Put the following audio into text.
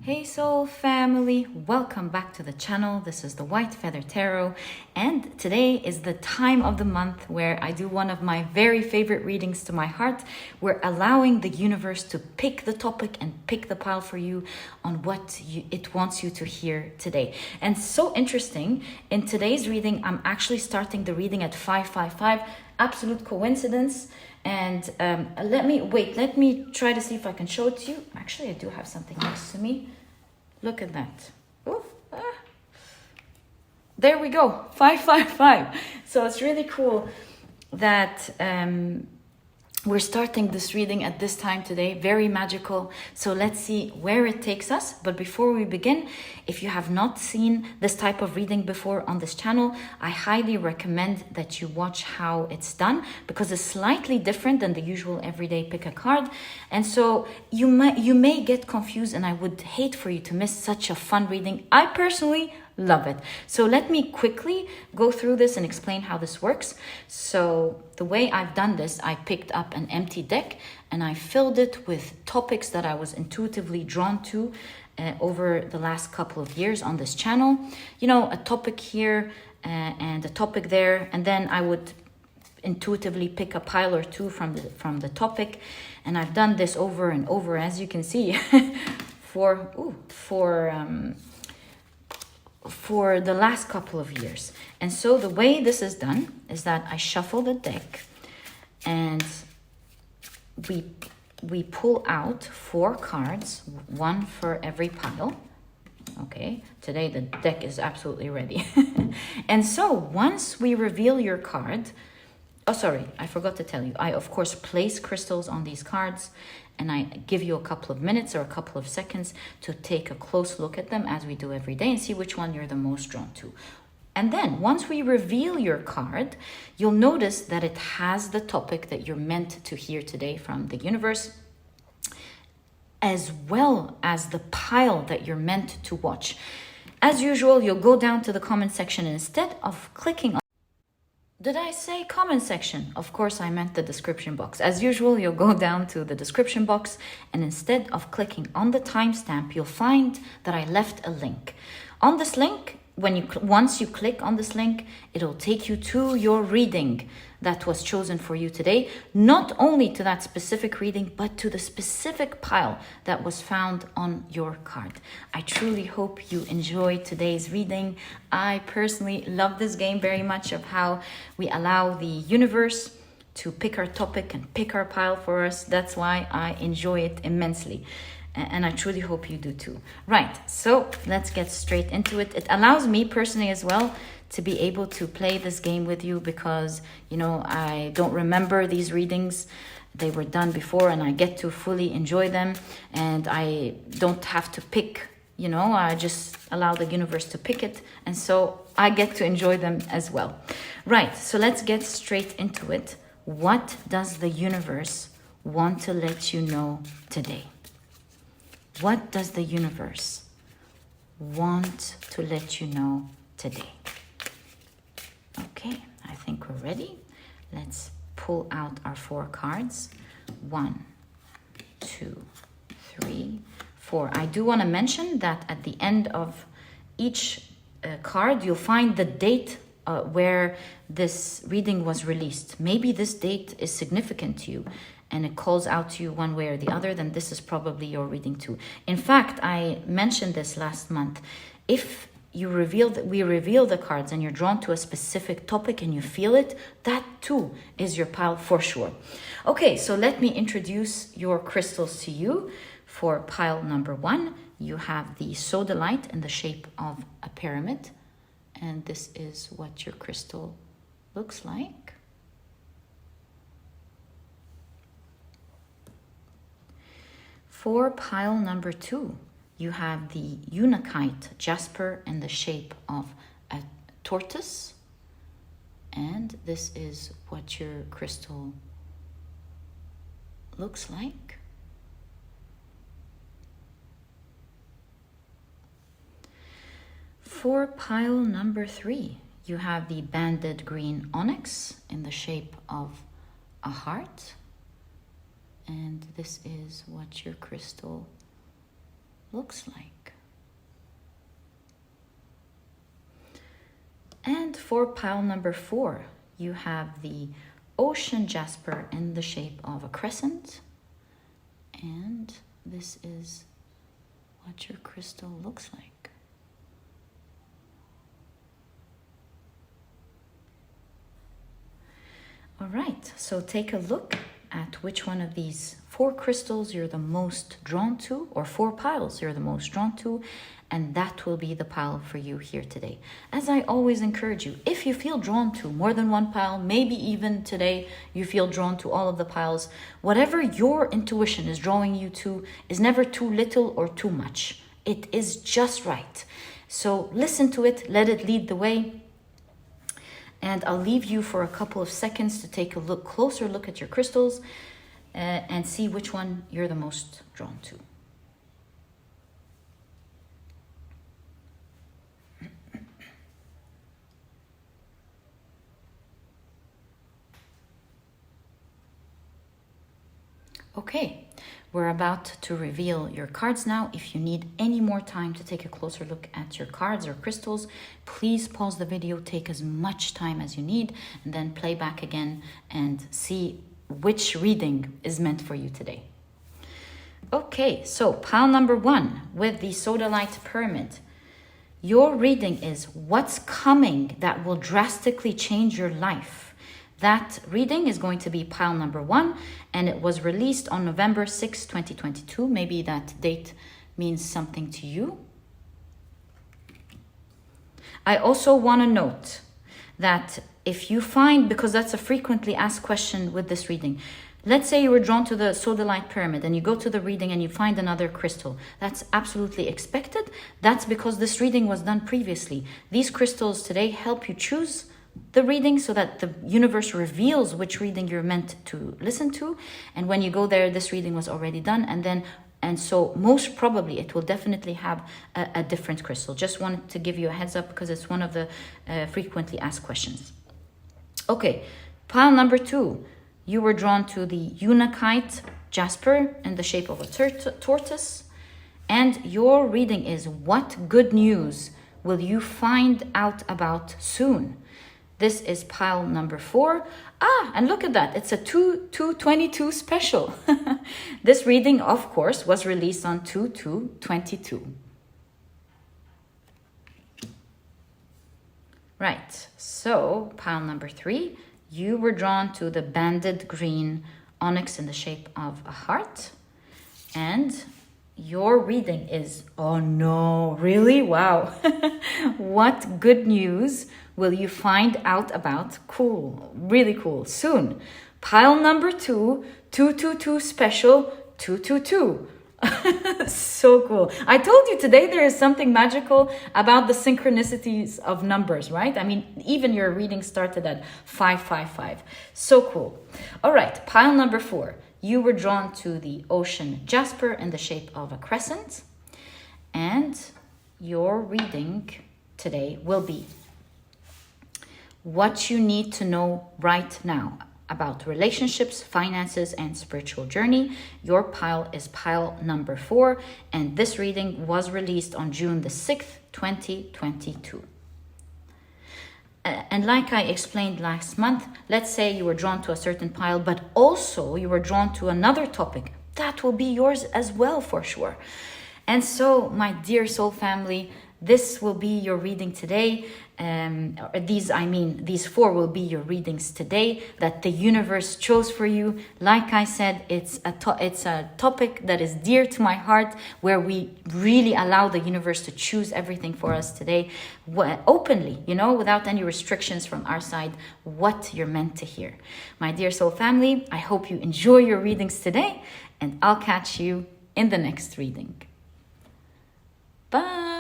Hey soul family, welcome back to the channel. This is the White Feather Tarot, and today is the time of the month where I do one of my very favorite readings to my heart. We're allowing the universe to pick the topic and pick the pile for you on what it wants you to hear today. And so interesting, in today's reading, I'm actually starting the reading at 555. Absolute coincidence. And let me try to see if I can show it to you. Actually, I do have something next to me. Look at that. Oof, There we go, 555. So it's really cool that we're starting this reading at this time today. Very magical. So let's see where it takes us. But before we begin, if you have not seen this type of reading before on this channel, I highly recommend that you watch how it's done, because it's slightly different than the usual everyday pick a card. And so you may get confused, and I would hate for you to miss such a fun reading. I personally love it. So let me quickly go through this and explain how this works. So the way I've done this, I picked up an empty deck and I filled it with topics that I was intuitively drawn to over the last couple of years on this channel. You know, a topic here and a topic there, and then I would intuitively pick a pile or two from the topic. And I've done this over and over, as you can see, for the last couple of years. And so the way this is done is that I shuffle the deck and we pull out 4 cards, one for every pile. Okay, today the deck is absolutely ready. And so once we reveal your card, oh sorry, I forgot to tell you, I of course place crystals on these cards, and I give you a couple of minutes or a couple of seconds to take a close look at them, as we do every day, and see which one you're the most drawn to. And then once we reveal your card, you'll notice that it has the topic that you're meant to hear today from the universe, as well as the pile that you're meant to watch. As usual, you'll go down to the comment section, and instead of clicking on... Did I say comment section? Of course, I meant the description box. As usual, you'll go down to the description box, and instead of clicking on the timestamp, you'll find that I left a link. On this link, once you click on this link, it'll take you to your reading that was chosen for you today. Not only to that specific reading, but to the specific pile that was found on your card. I truly hope you enjoyed today's reading. I personally love this game very much, of how we allow the universe to pick our topic and pick our pile for us. That's why I enjoy it immensely. And I truly hope you do too. Right, so let's get straight into it. It allows me personally as well to be able to play this game with you, because, you know, I don't remember these readings. They were done before, and I get to fully enjoy them. And I don't have to pick, you know, I just allow the universe to pick it. And so I get to enjoy them as well. Right, so let's get straight into it. What does the universe want to let you know today? What does the universe want to let you know today? Okay, I think we're ready. Let's pull out our 4 cards. 1, 2, 3, 4. I do want to mention that at the end of each card, you'll find the date where this reading was released. Maybe this date is significant to you, and it calls out to you one way or the other, then this is probably your reading too. In fact, I mentioned this last month. If we reveal the cards and you're drawn to a specific topic and you feel it, that too is your pile for sure. Okay, so let me introduce your crystals to you. For pile number 1, you have the sodalite in the shape of a pyramid. And this is what your crystal looks like. For pile number 2, you have the unakite jasper in the shape of a tortoise. And this is what your crystal looks like. For pile number 3, you have the banded green onyx in the shape of a heart. And this is what your crystal looks like. And for pile number 4, you have the ocean jasper in the shape of a crescent. And this is what your crystal looks like. All right, so take a look at which one of these 4 crystals you're the most drawn to, or 4 piles you're the most drawn to, and that will be the pile for you here today. As I always encourage you, if you feel drawn to more than one pile, maybe even today you feel drawn to all of the piles, whatever your intuition is drawing you to is never too little or too much. It is just right. So listen to it, let it lead the way. And I'll leave you for a couple of seconds to take a closer look at your crystals and see which one you're the most drawn to. Okay, we're about to reveal your cards now. If you need any more time to take a closer look at your cards or crystals, please pause the video, take as much time as you need, and then play back again and see which reading is meant for you today. Okay, so pile number 1 with the sodalite pyramid. Your reading is what's coming that will drastically change your life. That reading is going to be pile number 1, and it was released on November 6, 2022. Maybe that date means something to you. I also want to note that if you find, because that's a frequently asked question with this reading, let's say you were drawn to the sodalite pyramid and you go to the reading and you find another crystal. That's absolutely expected. That's because this reading was done previously. These crystals today help you choose the reading so that the universe reveals which reading you're meant to listen to. And when you go there, this reading was already done. And so most probably it will definitely have a different crystal. Just wanted to give you a heads up because it's one of the frequently asked questions. Okay, pile number 2. You were drawn to the Unakite jasper in the shape of a tortoise. And your reading is what good news will you find out about soon? This is pile number 4. And look at that. It's a 2/22 special. This reading, of course, was released on 2/2/22. Right. So pile number 3, you were drawn to the banded green onyx in the shape of a heart. And your reading is, oh no, really? Wow. What good news will you find out about? Cool, really cool, soon. Pile number 2, 2/2/2 special, 2/2/2. So cool. I told you today there is something magical about the synchronicities of numbers, right? I mean, even your reading started at 555. So cool. All right, pile number 4. You were drawn to the ocean jasper in the shape of a crescent. And your reading today will be what you need to know right now about relationships, finances, and spiritual journey. Your pile is pile number 4, and this reading was released on June the 6th, 2022. And like I explained last month, let's say you were drawn to a certain pile, but also you were drawn to another topic. That will be yours as well, for sure. And so, my dear soul family, this will be your reading today. These 4 will be your readings today that the universe chose for you. Like I said, it's a topic that is dear to my heart, where we really allow the universe to choose everything for us today, openly, without any restrictions from our side, what you're meant to hear. My dear soul family, I hope you enjoy your readings today, and I'll catch you in the next reading. Bye.